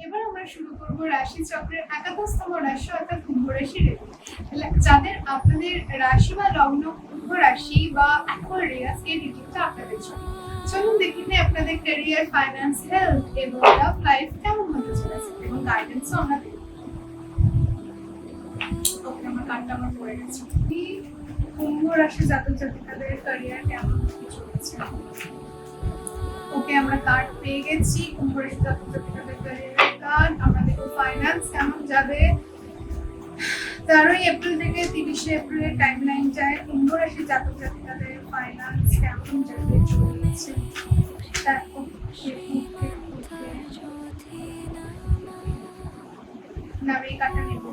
এবার আমরা শুরু করব রাশি চক্রের একাদশতম রাশি অর্থাৎ কুম্ভ রাশি রেখে, যাদের আপনাদের রাশি বা লগ্ন কুম্ভ রাশি বা অ্যাকোয়ারিয়াস এই রিডিংটা আপনাদের জন্য। চলুন দেখে নিই আপনাদের ক্যারিয়ার, ফাইন্যান্স, হেলথ এবং লাভ লাইফ কেমন হতে চলেছে এবং গাইডেন্সও আমরা দেব। ওকে, আমার কার্ডটা আমার পড়ে গেছে। কুম্ভ রাশি জাতক জাতিকাদের ক্যারিয়ার কেমন হতে চলেছে। ওকে, আমরা কার্ড পেয়ে গেছি কুম্ভ রাশি জাতক জাতিকাদের ক্যারিয়ারের কার্ড। আমরা দেখব ফাইন্যান্স কেমন যাবে 13 এপ্রিল থেকে 30 এপ্রিলের টাইমলাইনটায় কুম্ভ রাশি জাতক জাতিকাদের ফাইন্যান্স কেমন যাবে চলেছে। না, এই কার্ডটা নেব।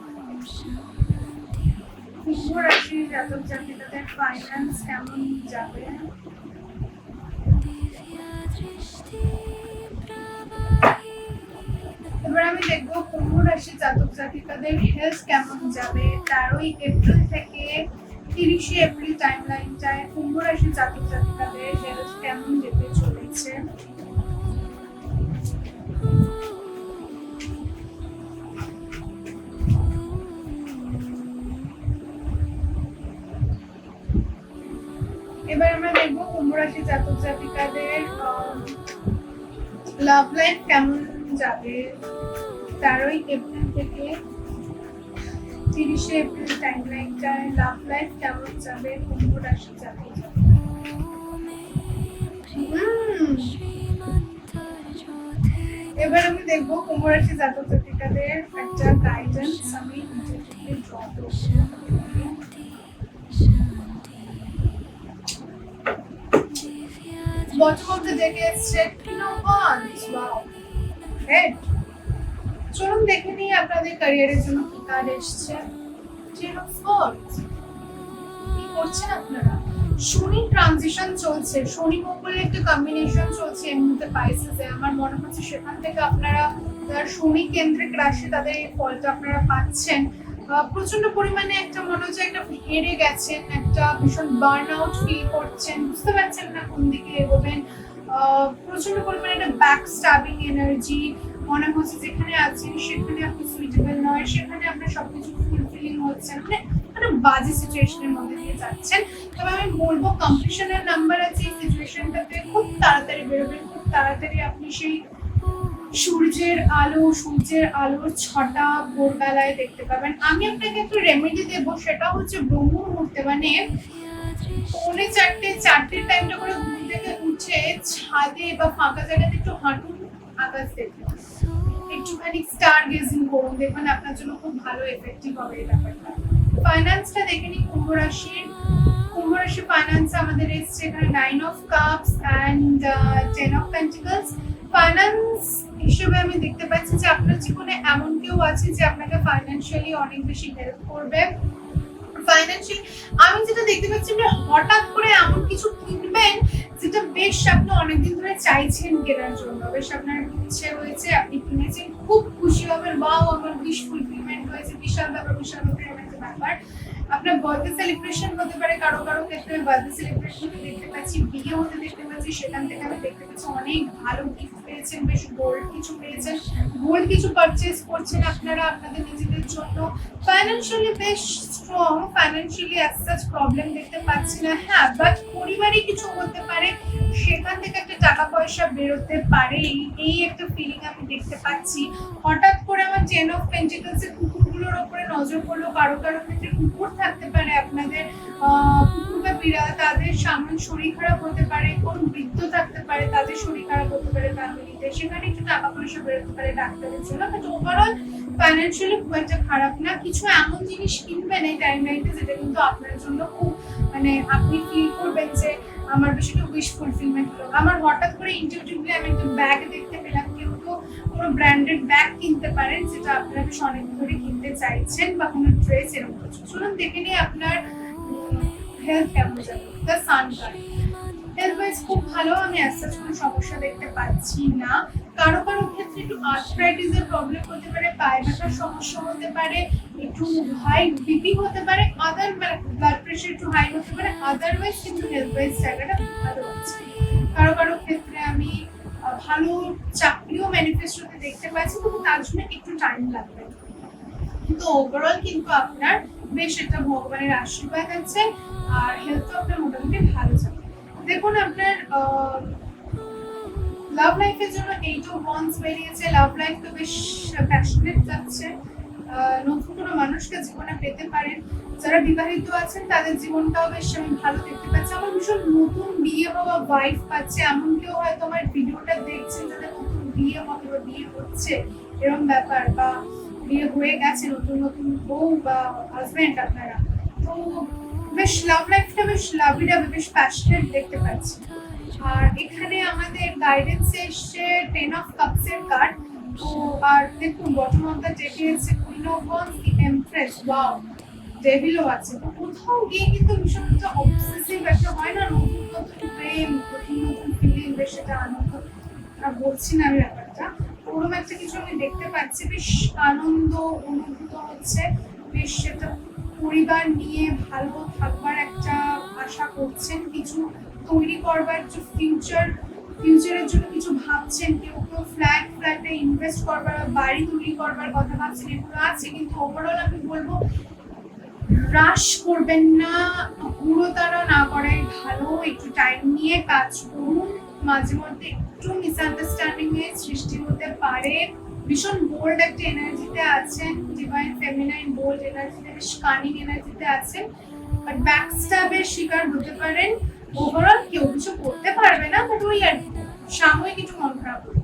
কুম্ভ রাশি জাতক জাতিকাদের ফাইন্যান্স কেমন যাবে। এবার আমি দেখবো কুম্ভ রাশি জাতক জাতিকাদের হেলথ কেমন যাবে 13 এপ্রিল থেকে 30 এপ্রিল টাইমলাইনটায় কুম্ভ রাশি জাতক জাতিকাদের হেলথ কেমন যেতে চলেছে। এবার আমরা দেখবো কুম্ভ রাশি জাতক জাতিকাদের লাভ লাইফ কেমন যাবে 13 এপ্রিল থেকে 30 এপ্রিল টাইমলাইনটায় লাভ লাইফ কেমন যাবে কুম্ভ রাশি জাতক জাতিকাদের। এবার আমি দেখবো কুম্ভ রাশি জাতক জাতিকাদের একটা গাইডেন্স আমি ড্র করব। Bottom of the deck is set Queen of Wands. Wow. Head. চলুন দেখে নিই আপনাদের ক্যারিয়ারের জন্য কি কার্ড এসেছে। Ten of Swords. কি করছেন আপনারা? শনি ট্রানজিশন চলছে, শনি মঙ্গলের একটা কম্বিনেশন চলছে এই মুহূর্তে পাইসেসে। আমার মনে হচ্ছে সেখান থেকে আপনারা শনি কেন্দ্রিক রাশি তাদের এই ফলটা আপনারা পাচ্ছেন। প্রচন্ড পরিমাণে একটা মনে হচ্ছে একটা হেরে গেছেন, একটা ভীষণ বার্ন আউট ফিল করছেন, বুঝতে পারছেন না কোন দিকে এগোবেন। প্রচন্ড পরিমাণে একটা ব্যাক স্টাবিং এনার্জি মনে হচ্ছে, যেখানে আছেন সেখানে আপনি সুইটেবল নয়, সেখানে আপনার সবকিছু ফুলফিলিং হচ্ছে, মানে একটা বাজে সিচুয়েশনের মধ্যে দিয়ে যাচ্ছেন। তবে আমি বলবো কম্পিটিশনের নাম্বার আছে এই সিচুয়েশনটাতে, খুব তাড়াতাড়ি বেরোবেন, খুব তাড়াতাড়ি আপনি সেই সূর্যের আলোর ছটা ভোরবেলায় দেখতে পাবেন। আমি আপনাকে একটু রেমেডি দেবো, সেটা হচ্ছে ব্রহ্ম মুহূর্তে, মানে 3:45-4টের টাইমটা করে ঘুম থেকে উঠে ছাদে বা ফাঁকা জায়গাতে একটু হাঁটুন, আকাশ দেখুন, একটুখানি স্টার গেজিং করুন, দেখবেন আপনার জন্য খুব ভালো এফেক্টিভ হবে এই ব্যাপারটা। ফাইন্যান্সটা দেখে নিই কুম্ভ রাশি ফাইন্যান্স আমাদের এসছে এখানে 9 of Cups and 10 of Pentacles। Finance হিসেবে আমি দেখতে পাচ্ছি যে আপনার জীবনে এমন কেউ আছে যে আপনাকে ফাইন্যান্সিয়ালি অনেক বেশি হেল্প করবে। ফাইন্যান্সিয়ালি আমি যেটা দেখতে পাচ্ছি যে হঠাৎ করে এমন কিছু কিনবেন যেটা বেশ আপনি অনেকদিন ধরে চাইছেন কেনার জন্য, বেশ আপনার ইচ্ছে হয়েছে, আপনি কিনেছেন, খুব খুশি হবেন, ওয়াও আমার উইশ ফুলফিলমেন্ট হয়েছে, বিশাল ব্যাপার একটা ব্যাপার। আপনার বার্থডে সেলিব্রেশন হতে পারে, কারো ক্ষেত্রে বার্থডে সেলিব্রেশন দেখতে পাচ্ছি, বিয়ে হতে দেখতে পাচ্ছি, সেখান থেকে আমি দেখতে পাচ্ছি অনেক ভালো গিফট পেয়েছেন, বেশ গোল্ড কিছু পেয়েছেন, গোল্ড কিছু পারচেজ করছেন আপনারা আপনাদের নিজেদের জন্য। ফাইন্যান্সিয়ালি বেশ strong, financially as such problem দেখতে পাচ্ছি না। হ্যাঁ, বাট পরিবারে কিছু হতে পারে, সেখান থেকে একটা টাকা পয়সা বেরোতে পারে, এই একটা ফিলিং আমি দেখতে পাচ্ছি। হঠাৎ করে আমার 10 of Pentacles এর কুকুরগুলোর উপরে নজর পড়লো, কারো ক্ষেত্রে কুকুর থাকতে পারে আপনাদের, কুকুর বা বিড়াল, তাদের সামনে শরীর খারাপ হতে পারে, কোন বৃদ্ধ থাকতে পারে তাদের শরীর খারাপ হতে পারে ফ্যামিলিতে, সেখানে একটু টাকা পয়সা বেরোতে পারে ডাক্তারের জন্য। বাট ওভারঅল ফাইন্যান্সিয়ালি খুব একটা খারাপ না। কিছু এমন জিনিস কিনবেন এই টাইমলাইনটা যেটা কিন্তু আপনার জন্য খুব, মানে আপনি ফিল করবেন যে আমার বেশ একটু উইশ ফুলফিলমেন্ট হলো। আমার হঠাৎ করে ইনটিউটিভলি আমি একটা ব্যাগ দেখতে পেলাম, কেউ তো কোনো ব্র্যান্ডেড ব্যাগ কিনতে পারেন যেটা আপনারা বেশ অনেক ধরে কিনতে চাইছেন, বা কোনো ড্রেস এরকম কিছু। চলুন দেখে নিই আপনার হেলথ কেমন যাবে। The sun card health wise খুব ভালো, আমি অ্যাজ কোনো সমস্যা দেখতে পাচ্ছি না। কারো ক্ষেত্রে একটু আর্থ্রাইটিসের প্রবলেম হতে পারে, পায়ে ব্যথার সমস্যা হতে পারে, একটু হাই বিপি হতে পারে, আদার ব্লাড প্রেশার একটু হাই হতে পারে, আদারওয়াইজ কিন্তু হেলথ ওয়াইজ জায়গাটা ভালো আছে। কারো ক্ষেত্রে আমি ভালো চাকরিও ম্যানিফেস্ট হতে দেখতে পাচ্ছি, কিন্তু তার জন্য একটু টাইম লাগবে। কিন্তু ওভারঅল কিন্তু আপনার বেশ একটা ভগবানের আশীর্বাদ আছে, আর হেলথও আপনার মোটামুটি ভালো যাবে। দেখুন আপনার লাভ লাইফের জন্য 8 অফ ওয়ান্স বেরিয়েছে। লাভ লাইফ তো বেশ প্যাশনেট যাচ্ছে, নতুন কোনো মানুষকে জীবনে পেতে পারেন। যারা বিবাহিত আছেন তাদের জীবনটাও বেশ আমি ভালো দেখতে পাচ্ছি। আমার ভীষণ নতুন বিয়ে হওয়া ওয়াইফ পাচ্ছে, এমন কেউ হয়তো আমার ভিডিওটা দেখছেন যাদের নতুন বিয়ে হবে বা বিয়ে হচ্ছে এরকম ব্যাপার, বা বিয়ে হয়ে গেছে, নতুন নতুন বউ বা হাজবেন্ড আপনারা। তো বেশ লাভ লাইফটা বেশ লাভিডাবি, বেশ প্যাশনেট দেখতে পাচ্ছি। আর এখানে আমাদের গাইডেন্সে এসছে 10 অফ কাপস এর কার্ড। তো আর দেখুন বটম অফ দ্য ডেকে এসছে queen of wands, the empress, wow, ডেভিলও আছে। তো কোথাও গিয়ে কিন্তু ভীষণ একটা অবসেসিভ একটা হয় না, নতুন নতুন প্রেম, নতুন নতুন ফিলিং, বেশ একটা আনন্দ বলছি না আমি ব্যাপারটা, ওরকম একটা কিছু আমি দেখতে পাচ্ছি। বেশ আনন্দ অনুভূত হচ্ছে, বেশ একটা পরিবার নিয়ে ভালো থাকবার একটা আশা করছেন, কিছু তৈরি করবার, যে ফিউচারের জন্য কিছু ভাবছেন, কেউ কেউ ফ্ল্যাটে ইনভেস্ট করবার, বাড়ি তৈরি করবার কথা ভাবছেন, এগুলো আছে। কিন্তু ওভারঅল আমি বলবো রাশ করবেন না, পুরোতারা না করাই ভালো, একটু টাইম নিয়ে কাজ করুন। মাঝে মধ্যে একটু মিসআন্ডারস্ট্যান্ডিং এর সৃষ্টি হতে পারে। ভীষণ বোল্ড একটা এনার্জিতে আছেন, ডিভাইন ফেমিনাইন বোল্ড এনার্জিতে, বেশ কানিং এনার্জিতে আছেন, বাট ব্যাকস্ট্যাবের শিকার হতে পারেন। ওভারঅল কেউ কিছু করতে পারবে না, বাট ওই আর সাময়িক কিছু মন খারাপ হবে।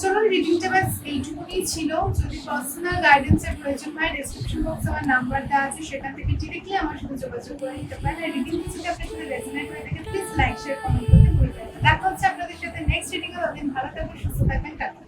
চলুন রিভিউটা বাস এইটুকুই ছিল। যদি পার্সোনাল গাইডেন্সের প্রয়োজন হয়, ডেসক্রিপশন বক্সে আমার নাম্বার দেওয়া আছে, সেখান থেকে ডিরেক্টলি আমার সাথে যোগাযোগ করে নিতে পারেন। আর রিভিউ যদি আপনার সাথে রেজোনেট হয়ে থাকে প্লিজ লাইক শেয়ার কমেন্ট করতে ভুলবেন না। দেখা হচ্ছে আপনাদের সাথে নেক্সট রিডিংয়ে। ততদিন ভালো থাকবেন, সুস্থ থাকবেন, টাটা।